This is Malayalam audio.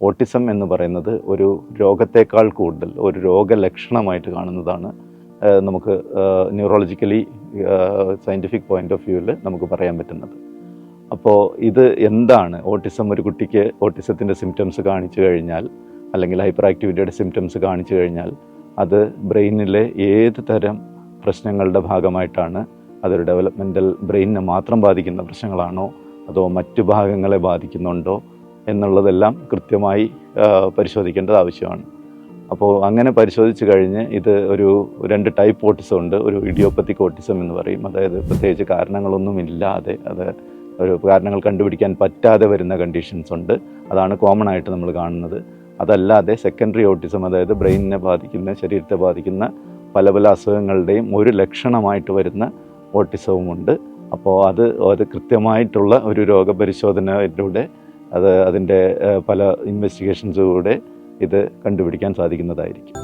ഓട്ടിസം എന്ന് പറയുന്നത് ഒരു രോഗത്തേക്കാൾ കൂടുതൽ ഒരു രോഗലക്ഷണമായിട്ട് കാണുന്നതാണ് നമുക്ക് ന്യൂറോളജിക്കലി സയൻറ്റിഫിക് പോയിൻ്റ് ഓഫ് വ്യൂവിൽ നമുക്ക് പറയാൻ പറ്റുന്നത്. അപ്പോൾ ഇത് എന്താണ് ഓട്ടിസം? ഒരു കുട്ടിക്ക് ഓട്ടിസത്തിൻ്റെ സിംറ്റംസ് കാണിച്ചു കഴിഞ്ഞാൽ, അല്ലെങ്കിൽ ഹൈപ്പർ ആക്ടിവിറ്റിയുടെ സിംറ്റംസ് കാണിച്ചു കഴിഞ്ഞാൽ, അത് ബ്രെയിനിലെ ഏത് തരം പ്രശ്നങ്ങളുടെ ഭാഗമായിട്ടാണ്? അതൊരു ഡെവലപ്മെൻ്റൽ ബ്രെയിനിനെ മാത്രം ബാധിക്കുന്ന പ്രശ്നങ്ങളാണോ, അതോ മറ്റു ഭാഗങ്ങളെ ബാധിക്കുന്നുണ്ടോ എന്നുള്ളതെല്ലാം കൃത്യമായി പരിശോധിക്കേണ്ടത് ആവശ്യമാണ്. അപ്പോൾ അങ്ങനെ പരിശോധിച്ച് കഴിഞ്ഞ് ഇത് ഒരു 2 ടൈപ്പ് ഓട്ടിസം ഉണ്ട്. ഒരു ഇഡിയോപ്പത്തിക് ഓട്ടിസം എന്ന് പറയും, അതായത് പ്രത്യേകിച്ച് കാരണങ്ങളൊന്നുമില്ലാതെ, അത് ഒരു കാരണങ്ങൾ കണ്ടുപിടിക്കാൻ പറ്റാതെ വരുന്ന കണ്ടീഷൻസ് ഉണ്ട്. അതാണ് കോമൺ ആയിട്ട് നമ്മൾ കാണുന്നത്. അതല്ലാതെ സെക്കൻഡറി ഓട്ടിസം, അതായത് ബ്രെയിനിനെ ബാധിക്കുന്ന, ശരീരത്തെ ബാധിക്കുന്ന പല പല അസുഖങ്ങളുടെയും ഒരു ലക്ഷണമായിട്ട് വരുന്ന ഓട്ടിസവുമുണ്ട്. അപ്പോൾ അത് കൃത്യമായിട്ടുള്ള ഒരു രോഗപരിശോധനയിലൂടെ അതിൻ്റെ പല ഇൻവെസ്റ്റിഗേഷൻസിലൂടെ ഇത് കണ്ടുപിടിക്കാൻ സാധിക്കുന്നതായിരിക്കും.